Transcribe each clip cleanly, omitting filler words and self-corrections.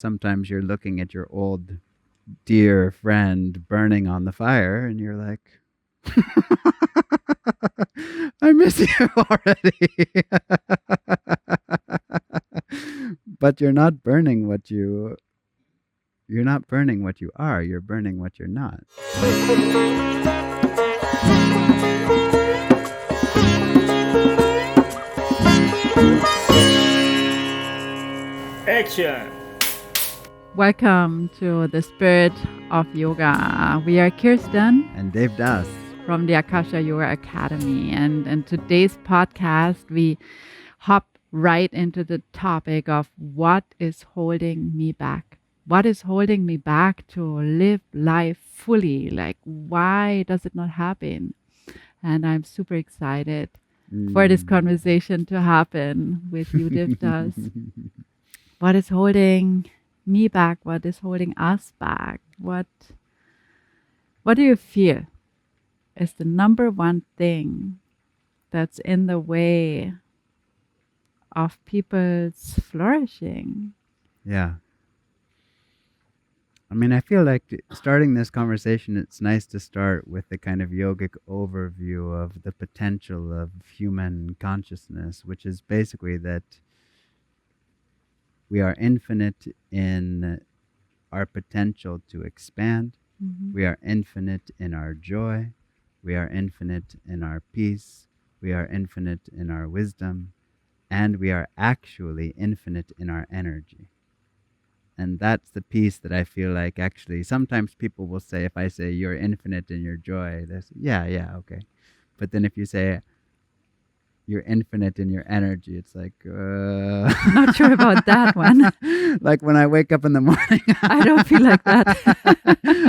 Sometimes you're looking at your old dear friend burning on the fire and you're like, I miss you already. But you're not burning what you are, you're burning what you're not. Action! Welcome to the Spirit of Yoga. We are Kirsten And Devdas from the Akasha Yoga Academy. And in today's podcast, we hop right into the topic of what is holding me back. What is holding me back to live life fully? Like, why does it not happen? And I'm super excited for this conversation to happen with you, Devdas. What is holding me back? What is holding us back? What do you feel is the number one thing that's in the way of people's flourishing? Yeah. I mean, I feel like starting this conversation, it's nice to start with the kind of yogic overview of the potential of human consciousness, which is basically that we are infinite in our potential to expand. Mm-hmm. We are infinite in our joy. We are infinite in our peace. We are infinite in our wisdom. And we are actually infinite in our energy. And that's the piece that I feel like actually sometimes people will say, if I say you're infinite in your joy, they say, yeah, okay. But then if you say you're infinite in your energy, it's like, Not sure about that one. Like when I wake up in the morning, I don't feel like that.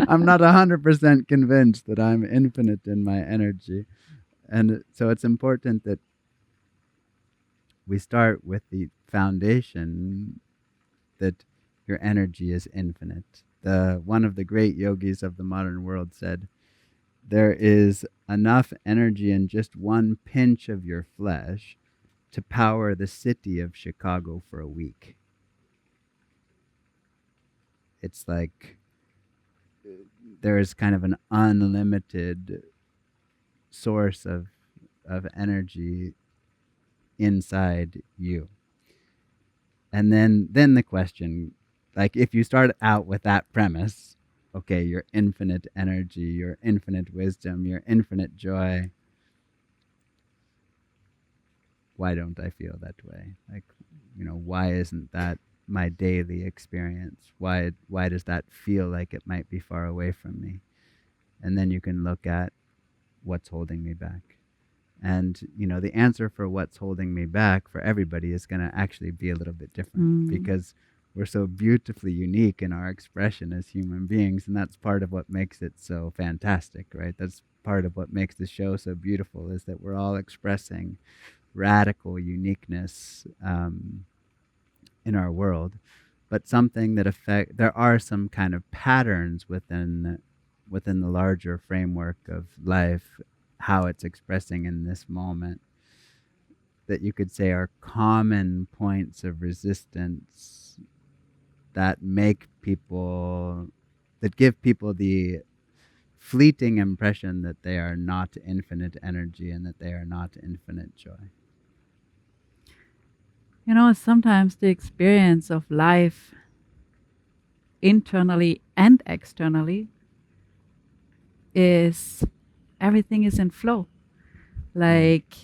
I'm not 100% convinced that I'm infinite in my energy. And so it's important that we start with the foundation that your energy is infinite. One of the great yogis of the modern world said, there is enough energy in just one pinch of your flesh to power the city of Chicago for a week. It's like there is kind of an unlimited source of energy inside you. And then the question, like if you start out with that premise, okay, your infinite energy, your infinite wisdom, your infinite joy, why don't I feel that way? Like, why isn't that my daily experience? Why does that feel like it might be far away from me? And then you can look at what's holding me back. And, the answer for what's holding me back for everybody is going to actually be a little bit different because we're so beautifully unique in our expression as human beings. And that's part of what makes it so fantastic, right? That's part of what makes the show so beautiful, is that we're all expressing radical uniqueness in our world. But something that there are some kind of patterns within the larger framework of life, how it's expressing in this moment, that you could say are common points of resistance that give people the fleeting impression that they are not infinite energy and that they are not infinite joy. Sometimes the experience of life internally and externally is everything is in flow. Like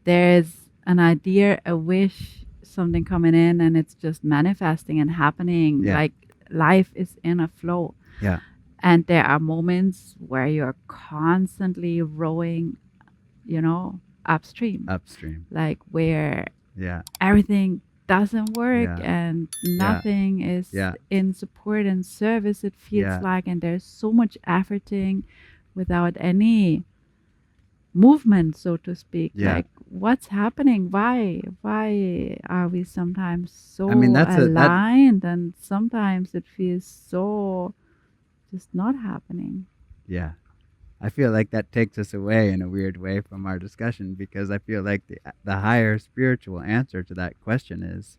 there's an idea, a wish, something coming in, and it's just manifesting and happening. Yeah. Like life is in a flow. Yeah. And there are moments where you're constantly rowing, upstream. Like where everything doesn't work and nothing is in support and service, it feels like, and there's so much efforting without any movement, so to speak. Like what's happening? Why are we sometimes so aligned and sometimes it feels so just not happening? Yeah. I feel like that takes us away in a weird way from our discussion, because I feel like the higher spiritual answer to that question is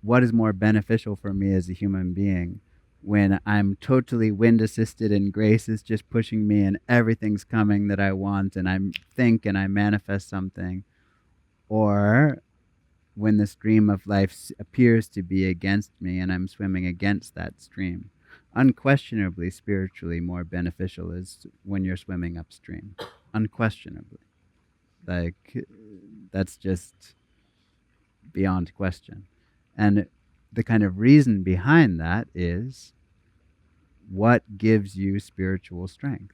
what is more beneficial for me as a human being when I'm totally wind assisted and grace is just pushing me and everything's coming that I want and I think and I manifest something, or when the stream of life appears to be against me and I'm swimming against that stream. Unquestionably, spiritually more beneficial is when you're swimming upstream. Unquestionably. Like, that's just beyond question. And the kind of reason behind that is what gives you spiritual strength?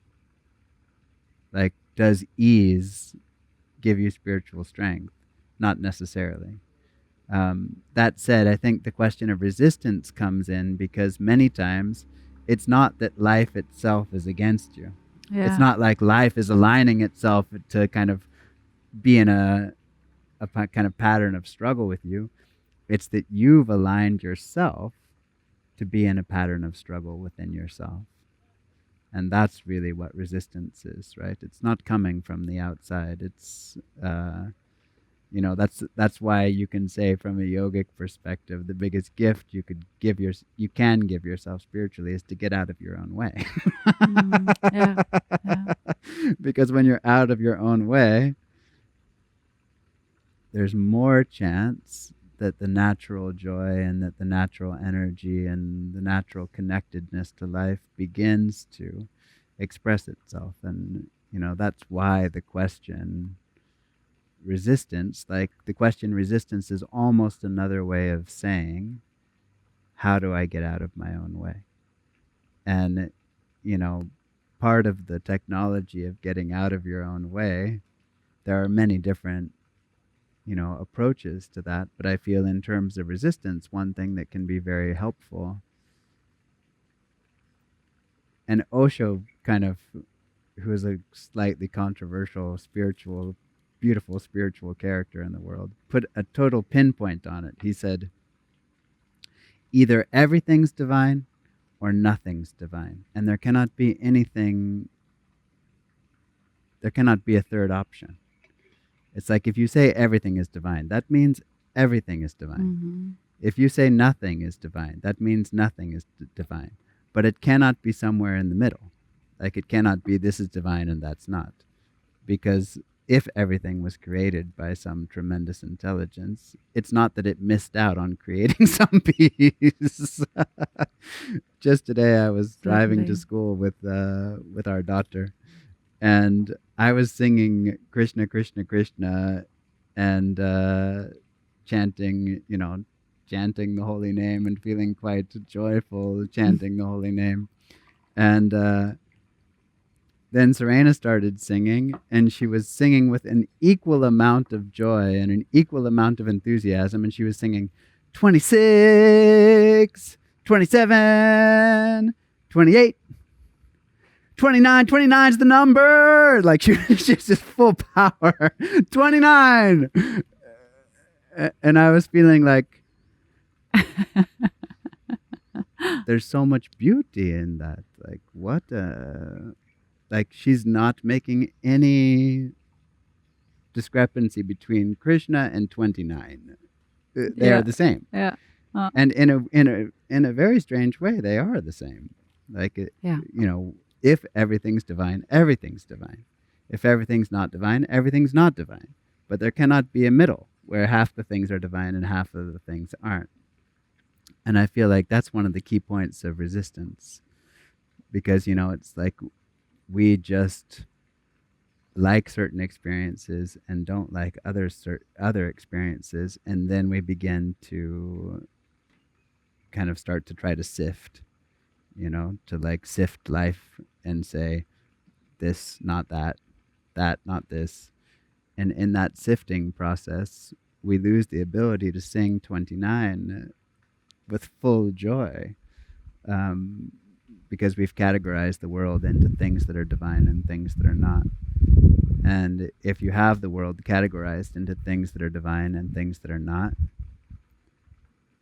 Like, does ease give you spiritual strength? Not necessarily. That said, I think the question of resistance comes in because many times it's not that life itself is against you. Yeah. It's not like life is aligning itself to kind of be in a kind of pattern of struggle with you. It's that you've aligned yourself to be in a pattern of struggle within yourself. And that's really what resistance is, right? It's not coming from the outside. It's that's why you can say from a yogic perspective, the biggest gift you can give yourself spiritually is to get out of your own way. Yeah. Because when you're out of your own way, there's more chance that the natural joy and that the natural energy and the natural connectedness to life begins to express itself. And that's why the question resistance is almost another way of saying, how do I get out of my own way? And part of the technology of getting out of your own way, there are many different approaches to that, but I feel in terms of resistance, one thing that can be very helpful, and Osho who is a slightly controversial beautiful spiritual character in the world, put a total pinpoint on it. He said, either everything's divine or nothing's divine, and there cannot be a third option. It's like if you say everything is divine, that means everything is divine. Mm-hmm. If you say nothing is divine, that means nothing is divine. But it cannot be somewhere in the middle. Like, it cannot be this is divine and that's not. Because if everything was created by some tremendous intelligence, it's not that it missed out on creating some piece. Just today I was driving to school with our daughter, and I was singing Krishna, Krishna, Krishna, and chanting the holy name and feeling quite joyful chanting the holy name. And then Serena started singing, and she was singing with an equal amount of joy and an equal amount of enthusiasm, and she was singing 26, 27, 28, 29, 29 is the number. Like, she's just full power. 29. And I was feeling like there's so much beauty in that. Like, what like, she's not making any discrepancy between Krishna and 29. They are the same. Yeah. And in a very strange way, they are the same. Like, if everything's divine, everything's divine. If everything's not divine, everything's not divine. But there cannot be a middle where half the things are divine and half of the things aren't. And I feel like that's one of the key points of resistance. Because, it's like we just like certain experiences and don't like other experiences. And then we begin to kind of start to try to sift, to like sift life and say, this, not that, that, not this. And in that sifting process, we lose the ability to sing 29 with full joy, because we've categorized the world into things that are divine and things that are not. And if you have the world categorized into things that are divine and things that are not,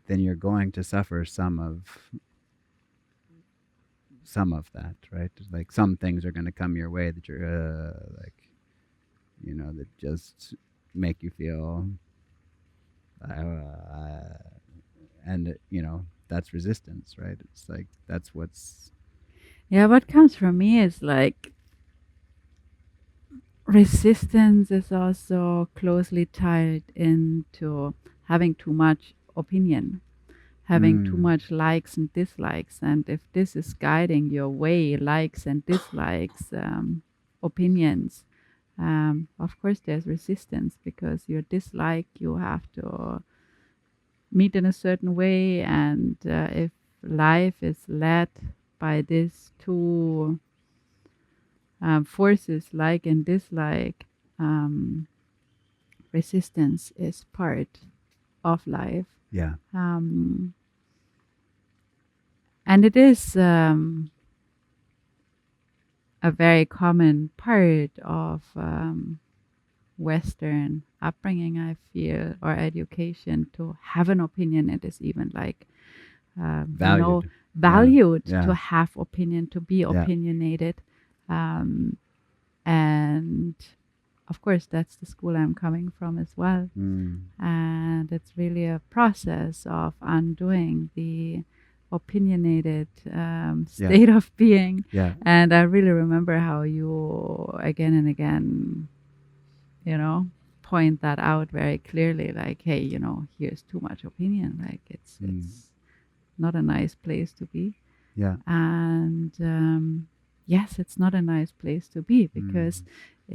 then you're going to suffer some of that, right? Like, some things are going to come your way that you're that just make you feel and that's resistance, right? It's like that's what's Yeah, what comes from me is like resistance is also closely tied into having too much opinion, having too mm, much likes and dislikes. And if this is guiding your way, likes and dislikes, opinions, of course there's resistance, because your dislike you have to meet in a certain way. And if life is led by these two forces, like and dislike, um, resistance is part of life. yeah, Um, and it is a very common part of Western upbringing, I feel, or education, to have an opinion. It is even like, valued. Yeah, valued yeah, to have opinion, to be yeah. opinionated. Um, and of course, that's the school I'm coming from as well. Mm, And it's really a process of undoing the opinionated yeah, state of being. yeah, And I really remember how you again and again, you know, point that out very clearly, like, hey, here's too much opinion. Like it's mm, it's not a nice place to be. yeah, And yes, it's not a nice place to be, because mm,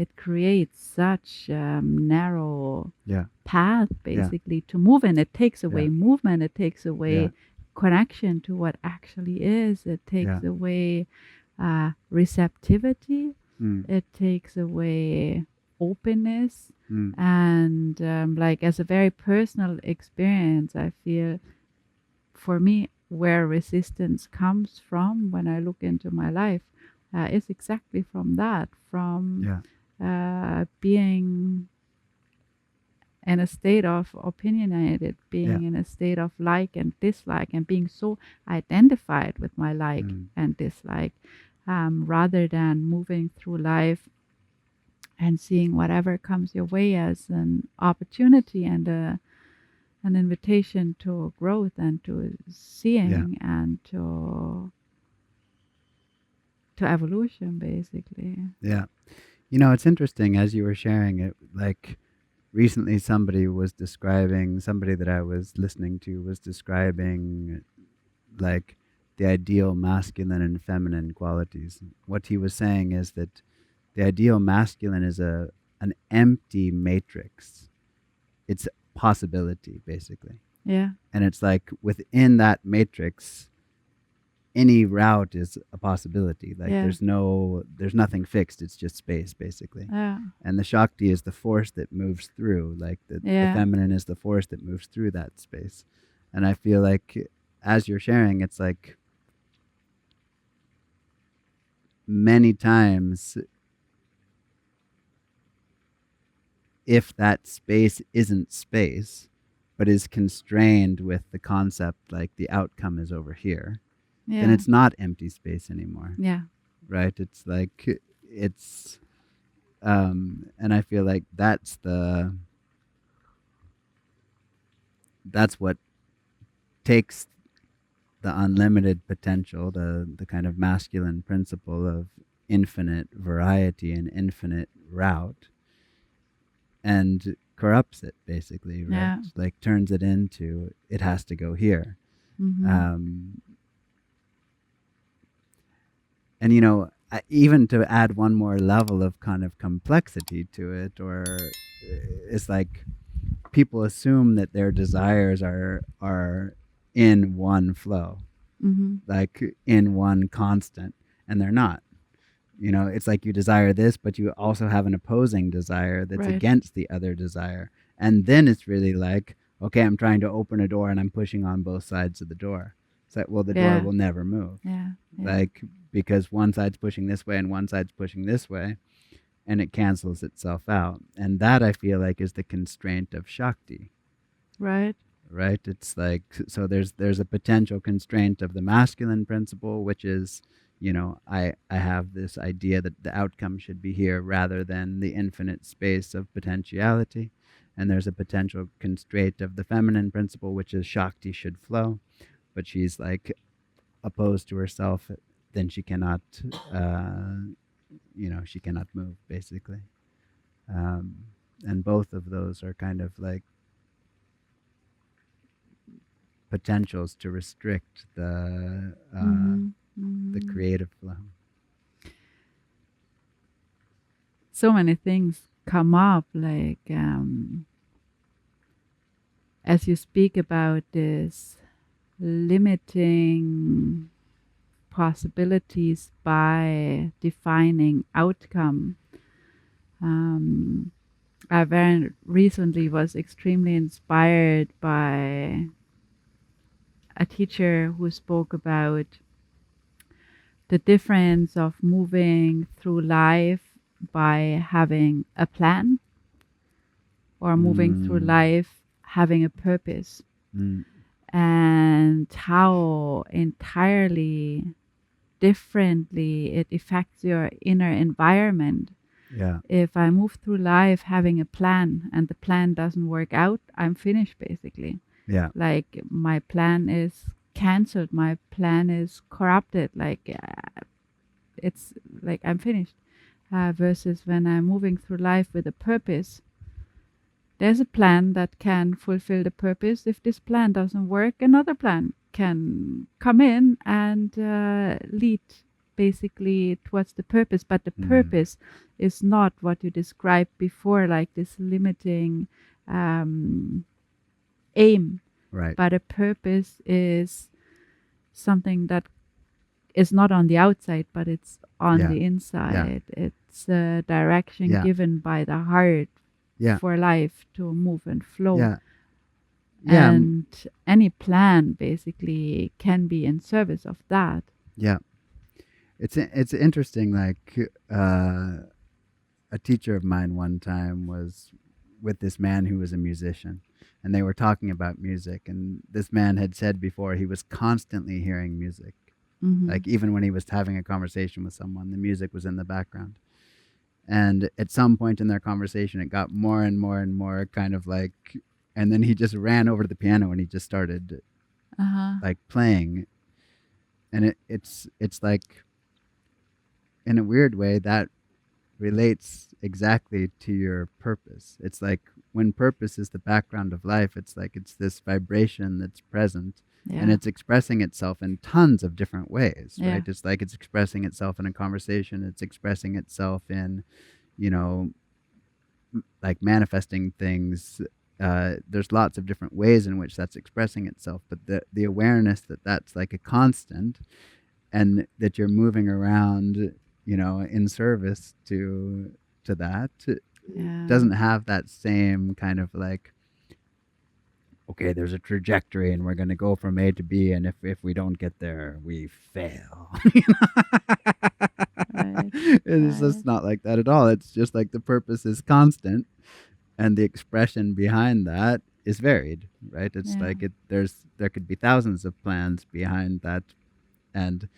it creates such narrow yeah, path yeah, basically to move in. It takes yeah, away movement, it takes yeah, away connection to what actually is, it yeah, takes away receptivity, mm, it takes away openness. mm, And like, as a very personal experience, I feel, for me, where resistance comes from when I look into my life, is exactly from that, from yeah, being in a state of opinionated, yeah, being in a state of like and dislike, and being so identified with my like mm, and dislike, rather than moving through life and seeing whatever comes your way as an opportunity and an invitation to growth and to yeah, seeing and to evolution, basically. yeah. It's interesting as you were sharing it, like recently somebody that I was listening to was describing like the ideal masculine and feminine qualities. What he was saying is that the ideal masculine is an empty matrix. It's possibility basically. Yeah, And it's like within that matrix any route is a possibility. Like yeah, there's nothing fixed. It's just space basically. yeah, And the Shakti is the force that moves through. Like the yeah, feminine is the force that moves through that space. And I feel like as you're sharing, it's like many times if that space isn't space, but is constrained with the concept like the outcome is over here, then yeah, it's not empty space anymore, yeah, right? It's like it's and I feel like that's what takes the unlimited potential, the kind of masculine principle of infinite variety and infinite route, and corrupts it basically, right? yeah. Like turns it into it has to go here. Mm-hmm. Um, and even to add one more level of kind of complexity to it, or it's like people assume that their desires are in one flow, Mm-hmm. like in one constant, and they're not. It's like you desire this, but you also have an opposing desire that's Right. against the other desire. And then it's really like, okay, I'm trying to open a door and I'm pushing on both sides of the door. It's like, well, the door Yeah, will never move. yeah, yeah. Like, because one side's pushing this way and one side's pushing this way, and it cancels itself out. And that I feel like is the constraint of Shakti, Right. right? It's like so there's a potential constraint of the masculine principle, which is I have this idea that the outcome should be here rather than the infinite space of potentiality. and there's a potential constraint of the feminine principle, which is Shakti should flow, but she's like opposed to herself, then she cannot, she cannot move, basically. And both of those are kind of like potentials to restrict the creative flow. So many things come up, like as you speak about this limiting possibilities by defining outcome. I very recently was extremely inspired by a teacher who spoke about the difference of moving through life by having a plan or moving through life having a purpose, and how entirely differently it affects your inner environment. Yeah. If I move through life having a plan and the plan doesn't work out, I'm finished, basically. Yeah. Like, my plan is cancelled, my plan is corrupted, like it's like I'm finished. Versus when I'm moving through life with a purpose, there's a plan that can fulfill the purpose. If this plan doesn't work, another plan can come in and lead basically towards the purpose. But the purpose is not what you described before, like this limiting aim. Right. But a purpose is something that is not on the outside, but it's on the inside. It's a direction given by the heart for life to move and flow. And any plan basically can be in service of that. Yeah. It's interesting, like a teacher of mine one time was with this man who was a musician, and they were talking about music, and this man had said before he was constantly hearing music. Like, even when he was having a conversation with someone, the music was in the background. And at some point in their conversation, it got more and more and more kind of like, and then he just ran over to the piano and he just started like playing. And it's like, in a weird way, that relates exactly to your purpose. It's like, when purpose is the background of life, it's like it's this vibration that's present. And it's expressing itself in tons of different ways, right? It's like it's expressing itself in a conversation. It's expressing itself in, like manifesting things. There's lots of different ways in which that's expressing itself. But the awareness that that's like a constant, and that you're moving around, in service to that, doesn't have that same kind of like, okay, there's a trajectory and we're going to go from A to B, and if we don't get there, we fail. It's just not like that at all. It's just like the purpose is constant, and the expression behind that is varied, right? It's like there could be thousands of plans behind that, and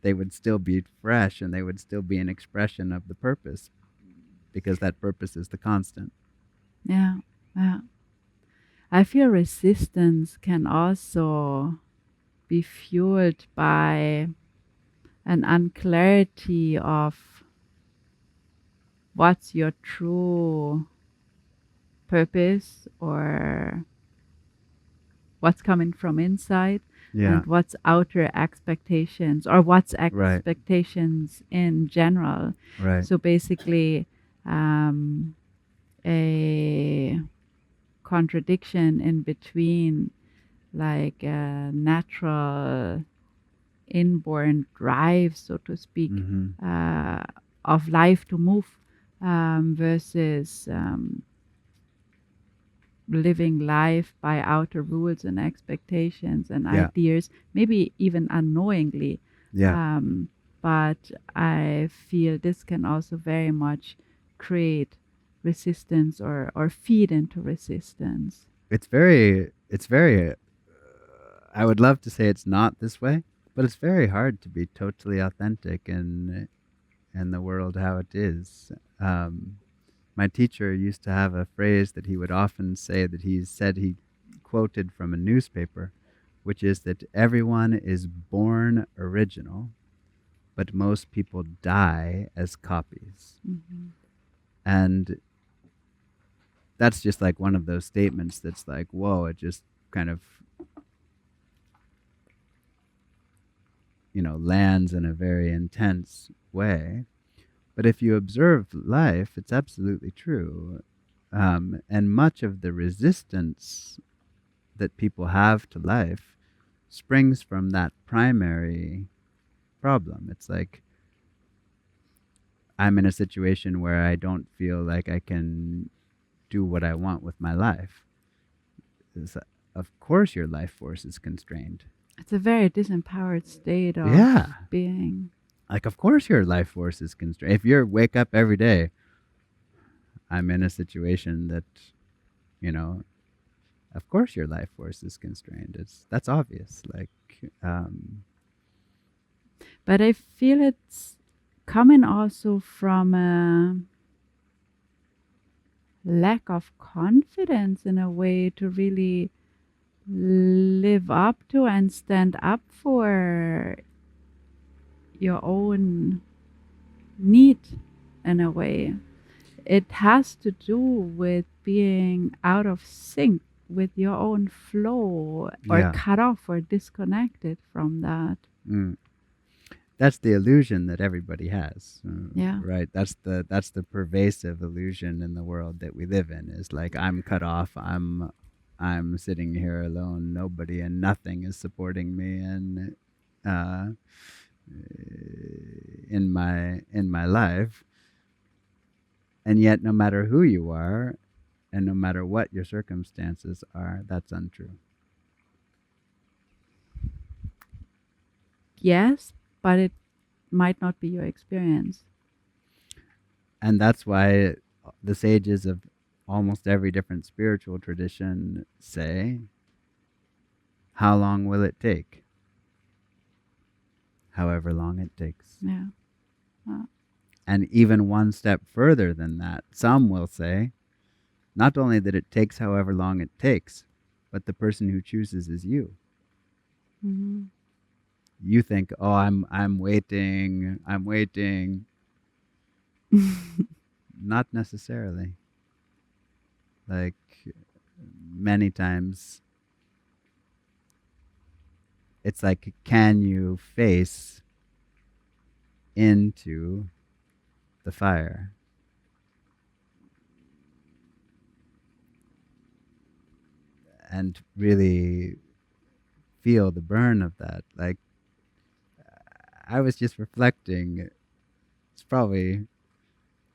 they would still be fresh, and they would still be an expression of the purpose, because that purpose is the constant. Yeah. I feel resistance can also be fueled by an unclarity of what's your true purpose, or what's coming from inside, and what's outer expectations, or what's expectations in general. Right. So basically, a contradiction in between, like a natural inborn drive, so to speak, of life to move, versus living life by outer rules and expectations and ideas, maybe even unknowingly. But I feel this can also very much create resistance, or feed into resistance. It's very I would love to say it's not this way, but it's very hard to be totally authentic in the world how it is. My teacher used to have a phrase that he would often say, that he said he quoted from a newspaper, which is that everyone is born original, but most people die as copies. Mm-hmm. And that's just like one of those statements that's like, whoa, it just kind of, lands in a very intense way. But if you observe life, it's absolutely true. And much of the resistance that people have to life springs from that primary problem. It's like, I'm in a situation where I don't feel like I can do what I want with my life. Of course your life force is constrained. It's a very disempowered state of Yeah. being. Like, of course your life force is constrained. If you wake up every day, I'm in a situation that, of course your life force is constrained. That's obvious. Like, But I feel it's coming also from a lack of confidence in a way to really live up to and stand up for your own need in a way. It has to do with being out of sync with your own flow, or Yeah. cut off or disconnected from that. That's the illusion that everybody has. Yeah. Right. That's the pervasive illusion in the world that we live in, is like, I'm cut off. I'm sitting here alone. Nobody and nothing is supporting me, and in my life. And yet, no matter who you are, and no matter what your circumstances are, that's untrue. Yes, but it might not be your experience. And that's why the sages of almost every different spiritual tradition say, how long will it take? However long it takes. Yeah. And even one step further than that, some will say, not only that it takes however long it takes, but the person who chooses is you. Mm-hmm. You think, oh, I'm waiting. Not necessarily. Like, many times, it's like, can you face into the fire? And really feel the burn of that. Like, I was just reflecting, it's probably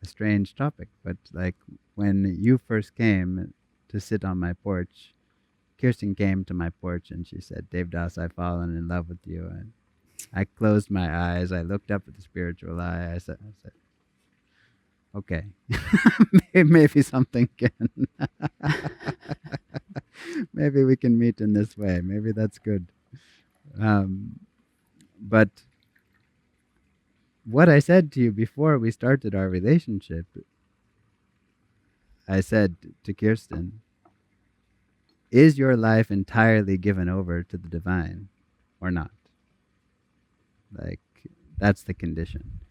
a strange topic, but like, when you first came to sit on my porch, Kirsten came to my porch and she said, Devdas, I've fallen in love with you. And I closed my eyes. I looked up at the spiritual eye. I said okay, maybe something can, maybe we can meet in this way. Maybe that's good. But what I said to you before we started our relationship, I said to Kirsten, is your life entirely given over to the divine or not? Like, that's the condition.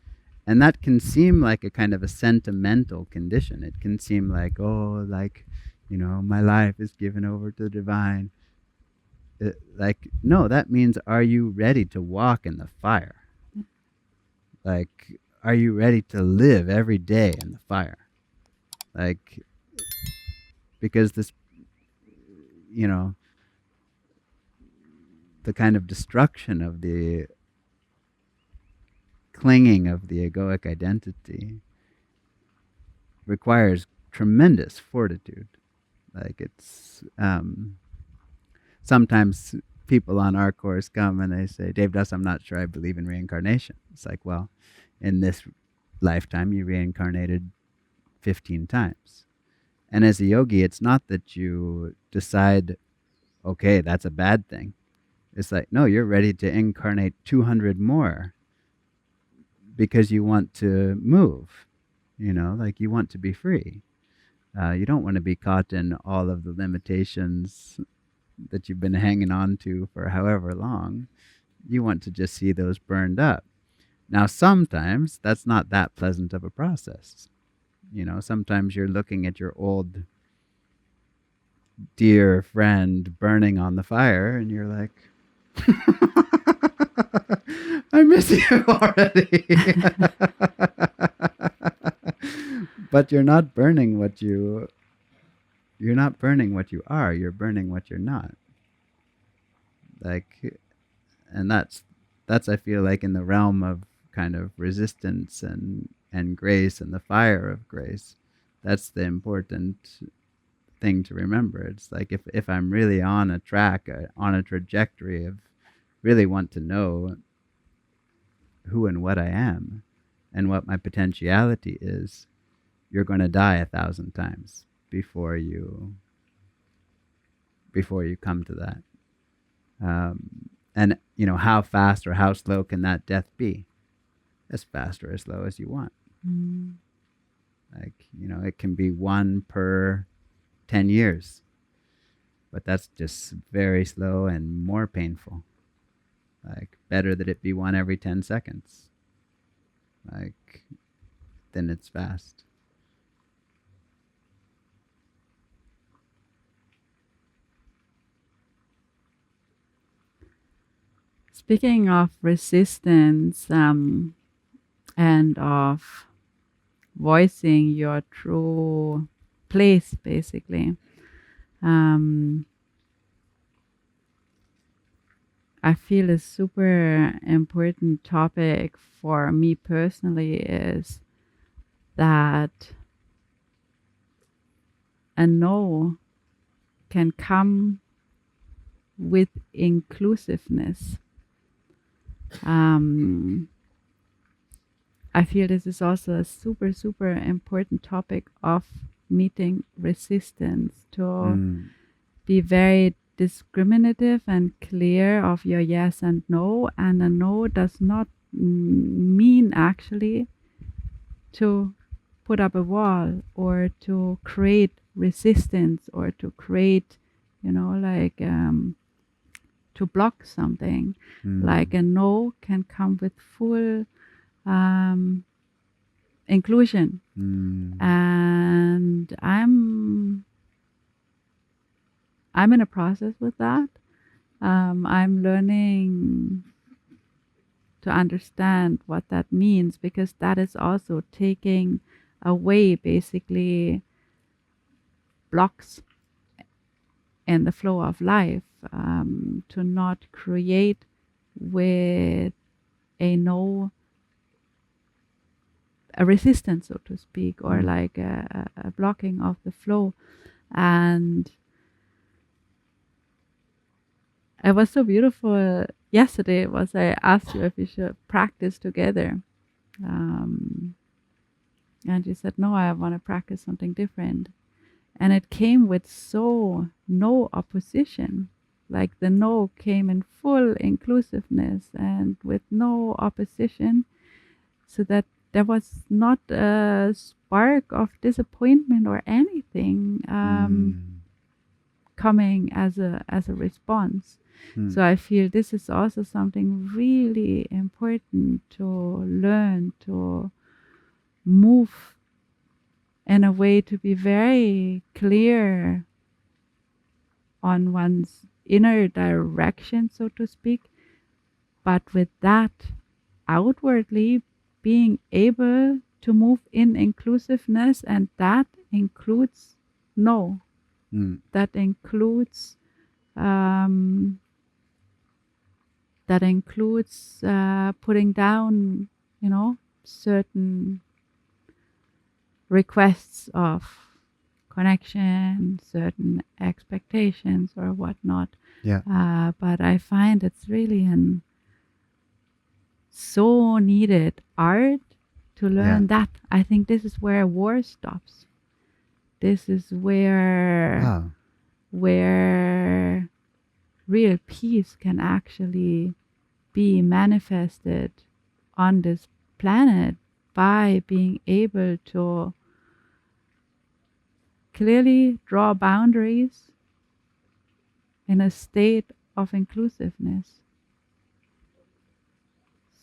And that can seem like a kind of a sentimental condition. It can seem like, oh, like, my life is given over to the divine. Like, no, that means, are you ready to walk in the fire? Like, are you ready to live every day in the fire? Like, because this, the kind of destruction of the clinging of the egoic identity requires tremendous fortitude. Like, it's sometimes people on our course come and they say, Devdas, I'm not sure I believe in reincarnation. It's like, well, in this lifetime you reincarnated 15 times. And as a yogi, it's not that you decide, okay, that's a bad thing. It's like, no, you're ready to incarnate 200 more because you want to move. Like you want to be free. You don't want to be caught in all of the limitations that you've been hanging on to for however long. You want to just see those burned up. Now, sometimes that's not that pleasant of a process. Sometimes you're looking at your old dear friend burning on the fire and you're like, I miss you already. But you're not burning what you're not burning what you are, you're burning what you're not. Like, and that's I feel like in the realm of kind of resistance and grace and the fire of grace. That's the important thing to remember. It's like if I'm really on a track, on a trajectory of really want to know who and what I am and what my potentiality is, you're going to die 1,000 times before you come to that. And how fast or how slow can that death be? As fast or as slow as you want. Mm. Like, it can be one per 10 years, but that's just very slow and more painful. Like, better that it be one every 10 seconds. Like, then it's fast. Speaking of resistance and of voicing your true place, basically, I feel a super important topic for me personally is that a no can come with inclusiveness. I feel this is also a super, super important topic of meeting resistance, to be very discriminative and clear of your yes and no. And a no does not mean actually to put up a wall or to create resistance or to create, to block something. Like a no can come with full inclusion. And I'm in a process with that. I'm learning to understand what that means, because that is also taking away basically blocks in the flow of life, to not create with a no a resistance, so to speak, or like a blocking of the flow. And it was so beautiful yesterday was I asked you if we should practice together, and you said no, I want to practice something different. And it came with so no opposition. Like the no came in full inclusiveness and with no opposition, so that there was not a spark of disappointment or anything coming as a response. So I feel this is also something really important to learn, to move in a way to be very clear on one's inner direction, so to speak, but with that outwardly being able to move in inclusiveness, and that includes no. That includes putting down, certain requests of connection, certain expectations or whatnot. Yeah. But I find it's really an so needed art to learn that. I think this is where war stops. This is where real peace can actually be manifested on this planet, by being able to clearly draw boundaries in a state of inclusiveness.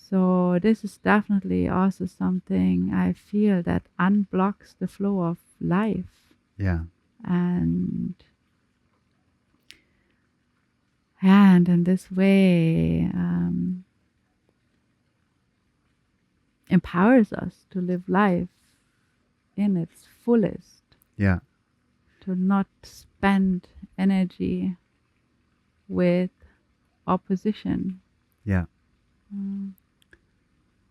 So this is definitely also something I feel that unblocks the flow of life, Yeah. and in this way empowers us to live life in its fullest, Yeah. to not spend energy with opposition. Yeah.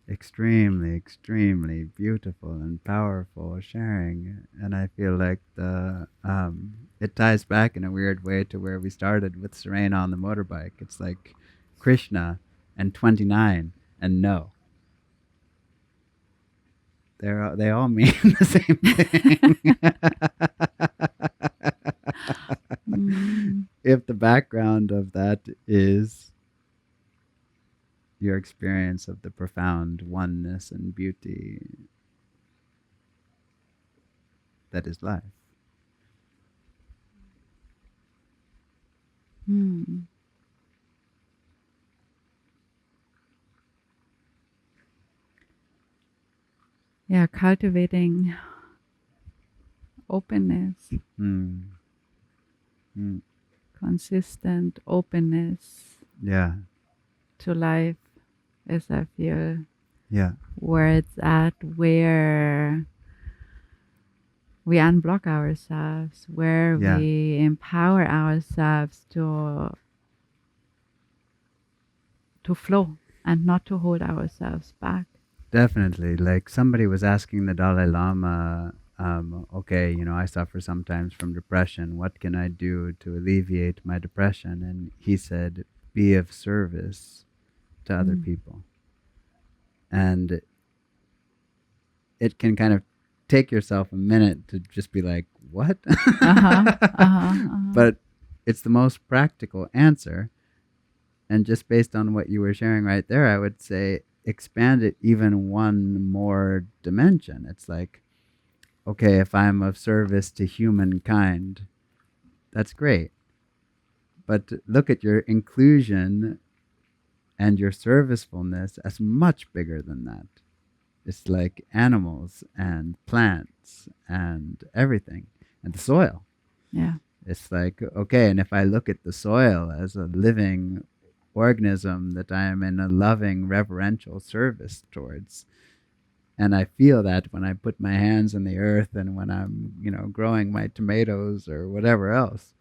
Extremely, extremely beautiful and powerful sharing. And I feel like it ties back in a weird way to where we started with Serena on the motorbike. It's like Krishna and 29 and no. They all mean the same thing. If the background of that is your experience of the profound oneness and beauty that is life. Yeah, cultivating openness, consistent openness Yeah. to life is, I feel, Yeah. where it's at, where we unblock ourselves, where Yeah. we empower ourselves to flow and not to hold ourselves back. Definitely. Like somebody was asking the Dalai Lama, okay, I suffer sometimes from depression. What can I do to alleviate my depression? And he said, be of service to other people. And it can kind of take yourself a minute to just be like, what? But it's the most practical answer. And just based on what you were sharing right there, I would say expand it even one more dimension. It's like, okay, if I'm of service to humankind, that's great. But look at your inclusion and your servicefulness as much bigger than that. It's like animals and plants and everything and the soil. Yeah. It's like, okay, and if I look at the soil as a living organism that I am in a loving, reverential service towards, and I feel that when I put my hands in the earth and when I'm, growing my tomatoes or whatever else,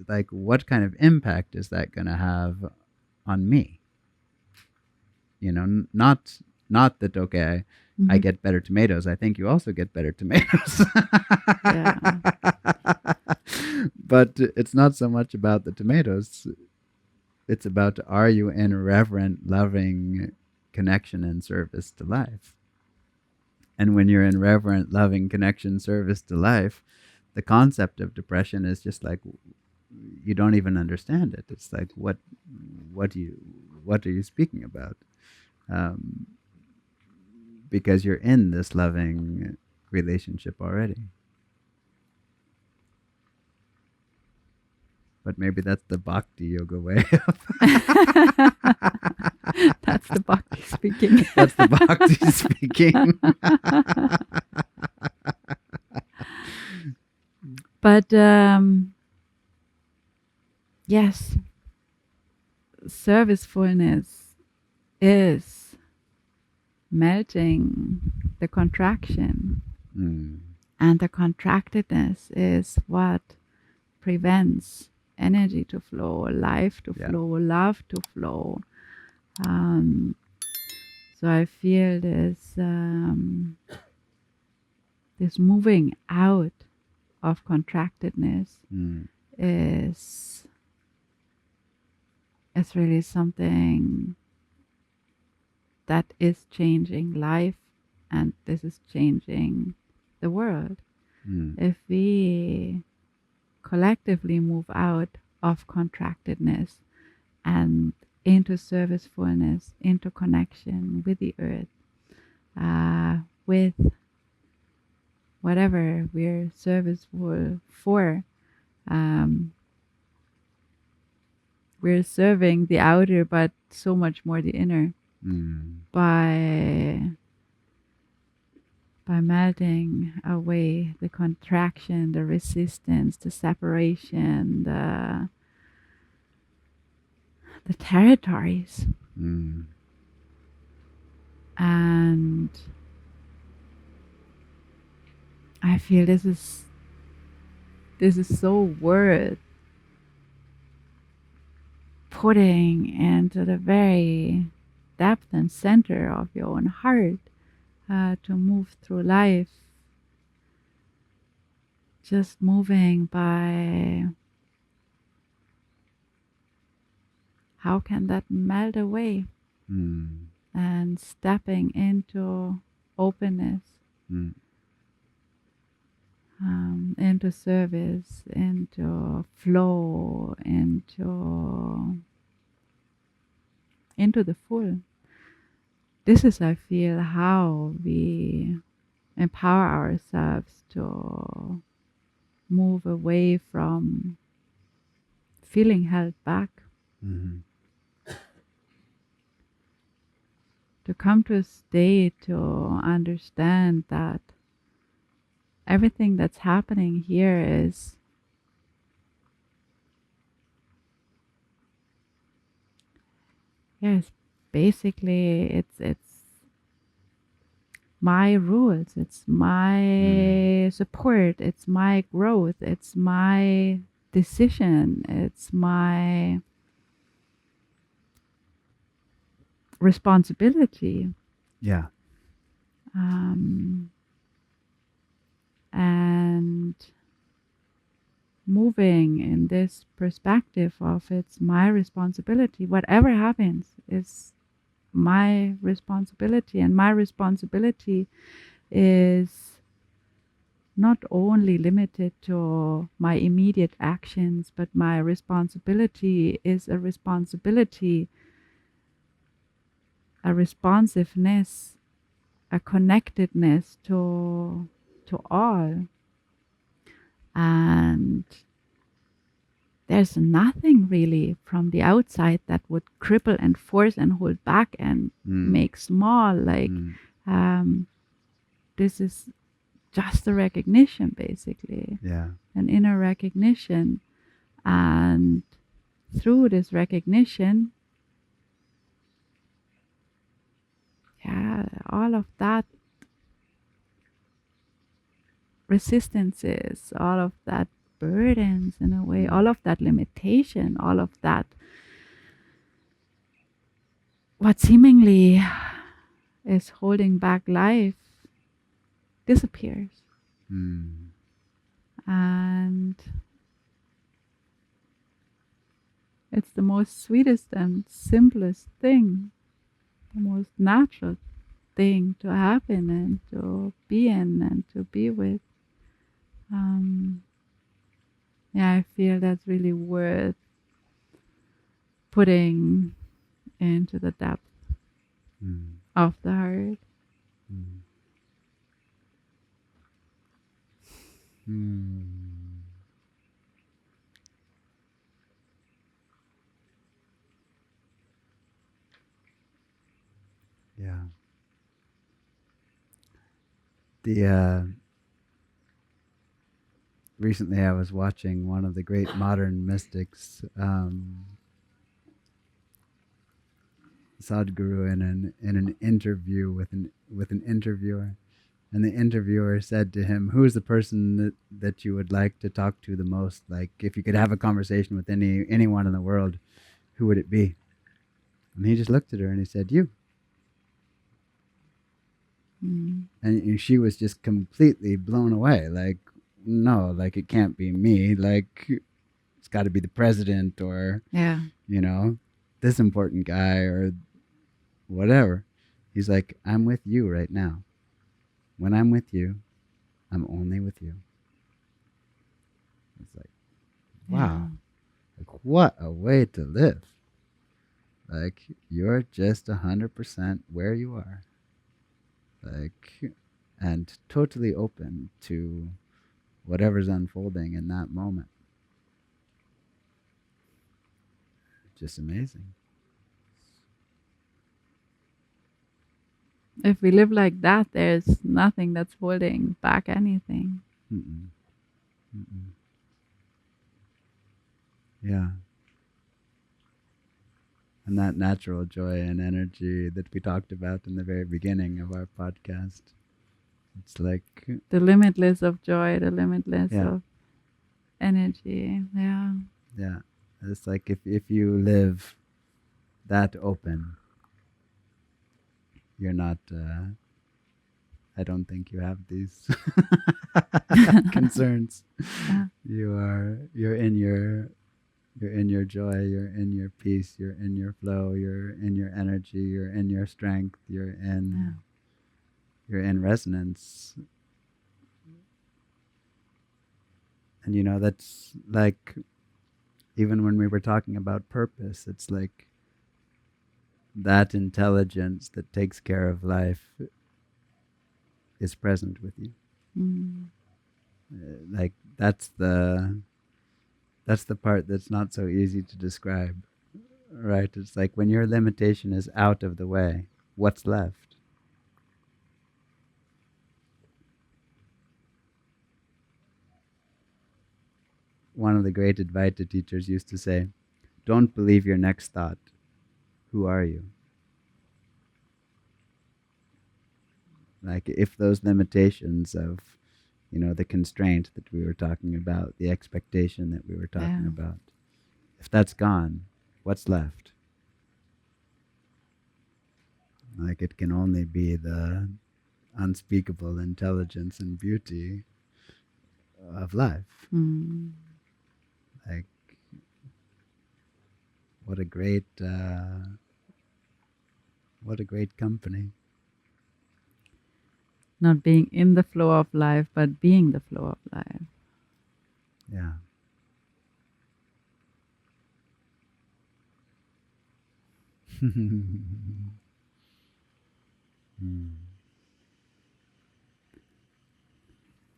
like what kind of impact is that going to have on me? Not that, okay, I get better tomatoes. I think you also get better tomatoes. Yeah. But it's not so much about the tomatoes. It's about, are you in reverent, loving connection and service to life? And when you're in reverent, loving connection, service to life, the concept of depression is just like, you don't even understand it. It's like, what are you speaking about? Because you're in this loving relationship already. But maybe that's the bhakti yoga way. That's the bhakti speaking. That's the bhakti speaking. But yes, servicefulness is melting the contraction. And the contractedness is what prevents energy to flow, life to flow, love to flow. So I feel this moving out of contractedness is really something that is changing life, and this is changing the world. If we collectively move out of contractedness and into servicefulness, into connection with the earth, with whatever we're serviceable for. Um, we're serving the outer, but so much more the inner by melting away the contraction, the resistance, the separation, the territories. And I feel this is so worth putting into the very depth and center of your own heart, to move through life, just moving by how can that melt away, and stepping into openness, into service, into flow, into the full. This is, I feel, how we empower ourselves to move away from feeling held back, to come to a state to understand that everything that's happening here is basically it's my rules, it's my support, it's my growth, it's my decision, it's my responsibility. Yeah. And moving in this perspective of it's my responsibility, whatever happens is my responsibility, and my responsibility is not only limited to my immediate actions, but my responsibility is a responsibility, a responsiveness, a connectedness to all. And there's nothing really from the outside that would cripple and force and hold back and make small. Like, this is just a recognition, basically. Yeah. An inner recognition. And through this recognition, all of that resistances, all of that burdens in a way, all of that limitation, all of that what seemingly is holding back life disappears. And it's the most sweetest and simplest thing, the most natural thing to happen and to be in and to be with. I feel that's really worth putting into the depth of the heart. Yeah. The recently I was watching one of the great modern mystics, Sadhguru, in an interview with an interviewer, and the interviewer said to him, "Who is the person that you would like to talk to the most? Like, if you could have a conversation with anyone in the world, who would it be?" And he just looked at her and he said, "You." And she was just completely blown away. Like, no, like, it can't be me. Like, it's got to be the president or, this important guy or whatever. He's like, "I'm with you right now. When I'm with you, I'm only with you." It's like, wow. Like, what a way to live. Like, you're just 100% where you are. like, and totally open to whatever's unfolding in that moment. Just amazing. If we live like that, there's nothing that's holding back anything. Mm-mm. Mm-mm. Yeah. And that natural joy and energy that we talked about in the very beginning of our podcast. It's like, The limitless of joy, the limitless yeah, of energy. Yeah. yeah. It's like if you live that open, you're not, I don't think you have these concerns. Yeah. You're in your joy, you're in your peace, you're in your flow, you're in your energy, you're in your strength, you're in resonance. And that's like, even when we were talking about purpose, it's like that intelligence that takes care of life is present with you. Mm. Like that's the part that's not so easy to describe, right? It's like when your limitation is out of the way, what's left? One of the great Advaita teachers used to say, don't believe your next thought. Who are you? Like if those limitations of, the constraint that we were talking about, the expectation that we were talking about, if that's gone, what's left? Like it can only be the unspeakable intelligence and beauty of life. Mm. Like what a great company. Not being in the flow of life, but being the flow of life. Yeah.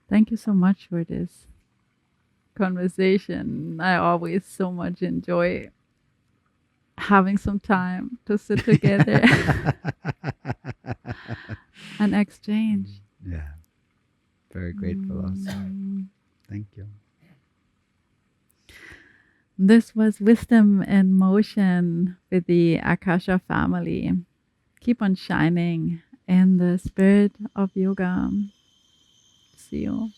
Thank you so much for this conversation. I always so much enjoy having some time to sit together and exchange. Yeah. Very grateful also. Thank you. This was Wisdom in Motion with the Akasha family. Keep on shining in the spirit of yoga. See you.